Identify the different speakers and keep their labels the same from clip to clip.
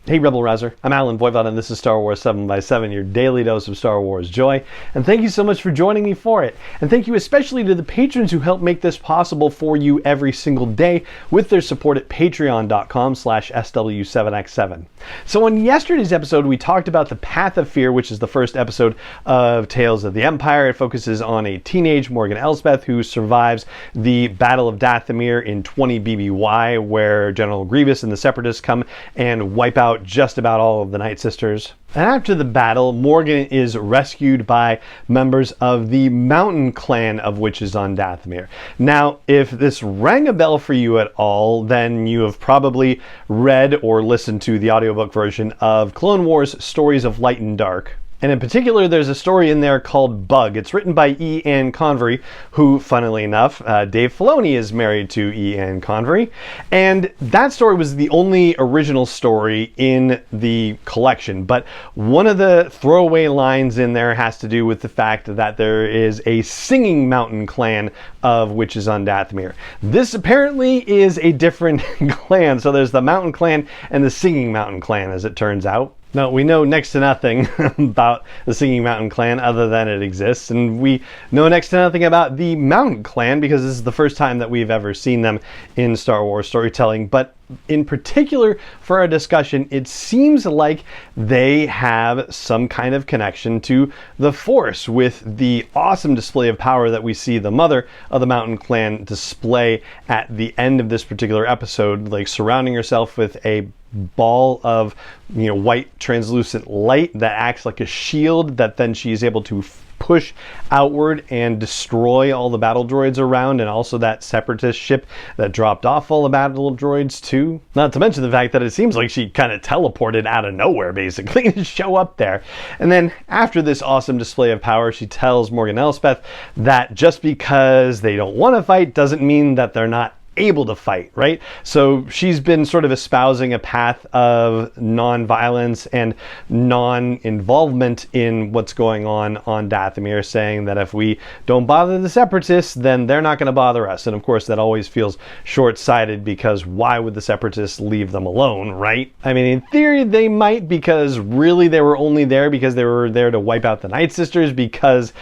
Speaker 1: Hey Rebel Rouser, I'm Alan Voivod and this is Star Wars 7x7, your daily dose of Star Wars joy. And thank you so much for joining me for it. And thank you especially to the patrons who help make this possible for you every single day with their support at patreon.com/SW7x7. So on yesterday's episode, we talked about the Path of Fear, which is the first episode of Tales of the Empire. It focuses on a teenage Morgan Elsbeth who survives the Battle of Dathomir in 20 BBY, where General Grievous and the Separatists come and wipe out just about all of the Night Sisters. And after the battle, Morgan is rescued by members of the Mountain Clan of Witches on Dathomir. Now, if this rang a bell for you at all, then you have probably read or listened to the audiobook version of Clone Wars Stories of Light and Dark. And in particular, there's a story in there called Bug. It's written by E. Ann Convery, who, funnily enough, Dave Filoni is married to E. Ann Convery. And that story was the only original story in the collection. But one of the throwaway lines in there has to do with the fact that there is a singing mountain clan of witches on Dathomir. This apparently is a different clan. So there's the Mountain Clan and the Singing Mountain Clan, as it turns out. Now, we know next to nothing about the Singing Mountain Clan other than it exists, and we know next to nothing about the Mountain Clan because this is the first time that we've ever seen them in Star Wars storytelling. But in particular, for our discussion, it seems like they have some kind of connection to the Force with the awesome display of power that we see the mother of the Mountain Clan display at the end of this particular episode, like surrounding herself with a ball of white translucent light that acts like a shield that then she is able to push outward and destroy all the battle droids around, and also that Separatist ship that dropped off all the battle droids too. Not to mention the fact that it seems like she kind of teleported out of nowhere basically to show up there. And then after this awesome display of power, she tells Morgan Elsbeth that just because they don't want to fight doesn't mean that they're not able to fight, right? So she's been sort of espousing a path of non-violence and non-involvement in what's going on Dathomir, saying that if we don't bother the Separatists, then they're not going to bother us. And of course, that always feels short-sighted because why would the Separatists leave them alone, right? I mean, in theory, they might, because really they were only there because they were there to wipe out the Night Sisters because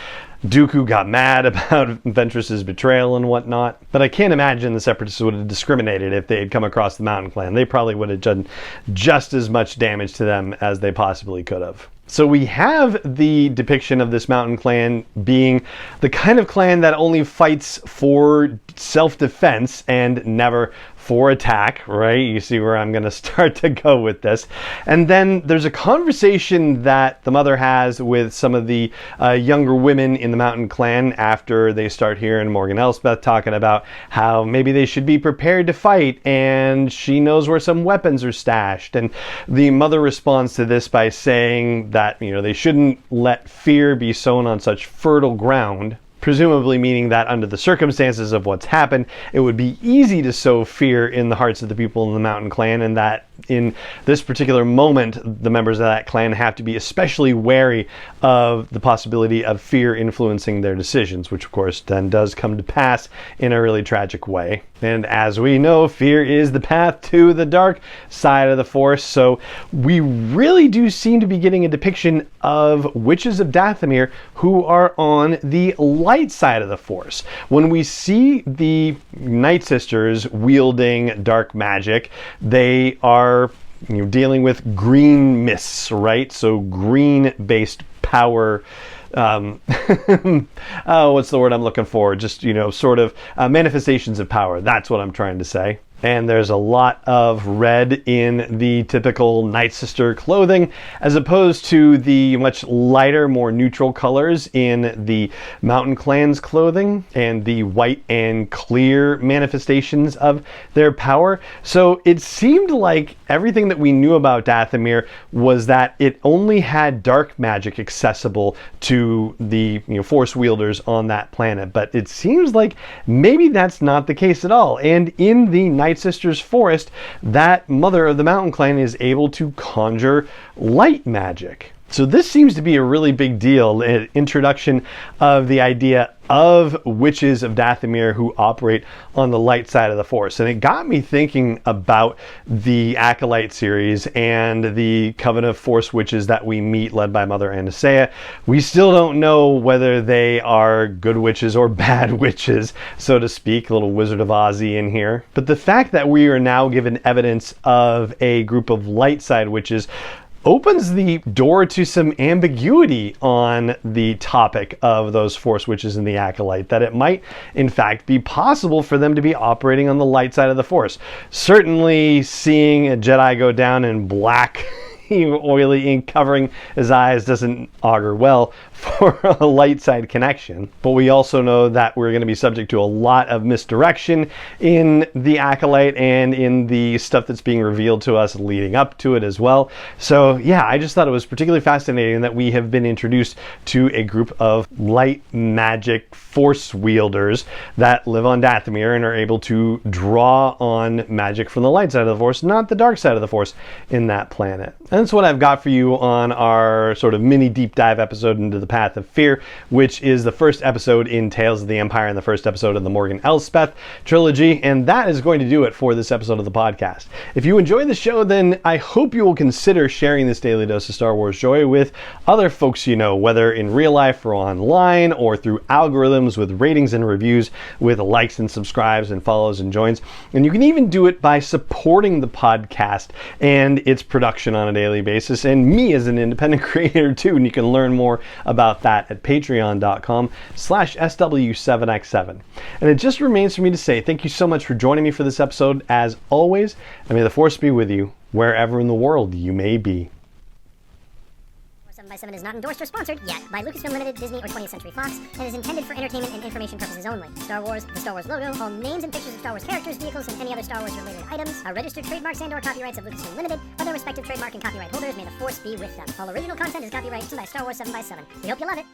Speaker 1: Dooku got mad about Ventress's betrayal and whatnot. But I can't imagine the Separatists would have discriminated if they had come across the Mountain Clan. They probably would have done just as much damage to them as they possibly could have. So we have the depiction of this Mountain Clan being the kind of clan that only fights for self-defense and never for attack, right? You see where I'm going to start to go with this. And then there's a conversation that the mother has with some of the younger women in the Mountain Clan after they start hearing Morgan Elsbeth talking about how maybe they should be prepared to fight, and she knows where some weapons are stashed. And the mother responds to this by saying that, they shouldn't let fear be sown on such fertile ground. Presumably meaning that under the circumstances of what's happened, it would be easy to sow fear in the hearts of the people in the Mountain Clan, and that in this particular moment, the members of that clan have to be especially wary of the possibility of fear influencing their decisions, which of course then does come to pass in a really tragic way. And as we know, fear is the path to the dark side of the Force, so we really do seem to be getting a depiction of witches of Dathomir who are on the light side of the Force. When we see the Night Sisters wielding dark magic, they are dealing with green mists, right? So green-based power. What's the word I'm looking for? Just, sort of manifestations of power. That's what I'm trying to say. And there's a lot of red in the typical Night Sister clothing, as opposed to the much lighter, more neutral colors in the Mountain Clan's clothing and the white and clear manifestations of their power. So it seemed like everything that we knew about Dathomir was that it only had dark magic accessible to the Force wielders on that planet. But it seems like maybe that's not the case at all. And in the Night Sisters forest, that mother of the Mountain Clan is able to conjure light magic. So this seems to be a really big deal, an introduction of the idea of witches of Dathomir who operate on the light side of the Force. And it got me thinking about the Acolyte series and the Coven of Force witches that we meet, led by Mother Anastasia. We still don't know whether they are good witches or bad witches, so to speak, a little Wizard of Ozzy in here. But the fact that we are now given evidence of a group of light side witches opens the door to some ambiguity on the topic of those Force witches in the Acolyte, that it might in fact be possible for them to be operating on the light side of the Force. Certainly seeing a Jedi go down in black oily ink covering his eyes doesn't augur well for a light side connection. But we also know that we're going to be subject to a lot of misdirection in the Acolyte and in the stuff that's being revealed to us leading up to it as well. So yeah, I just thought it was particularly fascinating that we have been introduced to a group of light magic Force wielders that live on Dathomir and are able to draw on magic from the light side of the Force, not the dark side of the Force in that planet. And that's what I've got for you on our sort of mini deep dive episode into the Path of Fear, which is the first episode in Tales of the Empire and the first episode of the Morgan Elspeth trilogy. And that is going to do it for this episode of the podcast. If you enjoy the show, then I hope you will consider sharing this daily dose of Star Wars joy with other folks you know, whether in real life or online or through algorithms with ratings and reviews, with likes and subscribes and follows and joins. And you can even do it by supporting the podcast and its production on a daily basis, and me as an independent creator too. And you can learn more about that at patreon.com/SW7x7. And it just remains for me to say thank you so much for joining me for this episode as always, and may the Force be with you wherever in the world you may be.
Speaker 2: 7x7 is not endorsed or sponsored yet by Lucasfilm Limited, Disney, or 20th Century Fox, and is intended for entertainment and information purposes only. Star Wars, the Star Wars logo, all names and pictures of Star Wars characters, vehicles, and any other Star Wars related items are registered trademarks and/or copyrights of Lucasfilm Limited, or their respective trademark and copyright holders. May the Force be with them. All original content is copyright by Star Wars 7x7. We hope you love it.